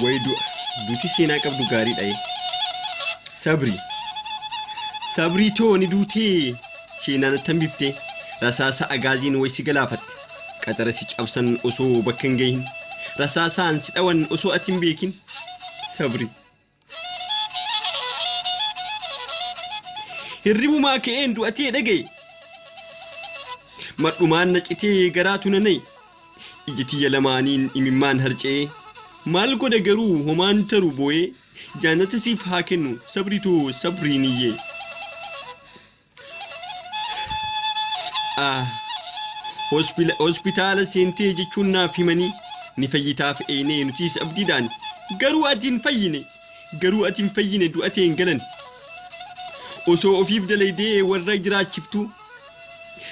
Waydu duuti seenaa qabdu gaariidha. Sabrii tooni duutee sheenaan tambiftee rasaasa agaaziin waysi galaafatte qaxara si cabsan osoo bakka hin gahin rasaasaan si dhawan osoo ati hin beekin sabri hirribumaa ka'een du'atee dhagaye madhumaan na citee garaatu nanay ijitiyya lamaaniin imimmaan harca'ee maal godha garuu homaan taru boo'ee jaannata siif haa kennu sabritoo sabriiniyyee. Hospitaala seentee jechuun naaf himanii ni fayyitaaf eenee nutiis abdiidhaan garuu ati hin fayyine du'atee hin galan osoo ofiif dalaydee warra jiraachiftu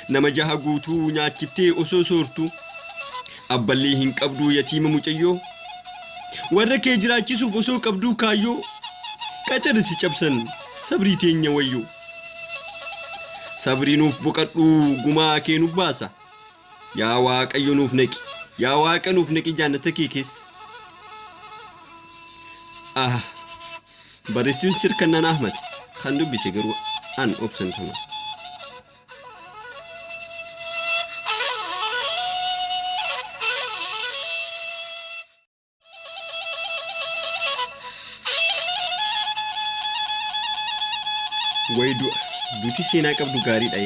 nama jaha guutuu nyaachiftee osoo soortu abballee hin qabduu yatiima mucayyoo warra kee jiraachisuuf osoo qabduu kaayyoo qaxara si cabsan sabrii teenya wayyoo sabriinuuf boqadhuu gumaa kee nu baasa yaa waaqayyo nuuf naqi jaannata kee keessa. Barreessituun Sirkannaan Ahmad kan dubbise garuu an obsan tama. Waydu duuti seenaa qabdu gaariidha.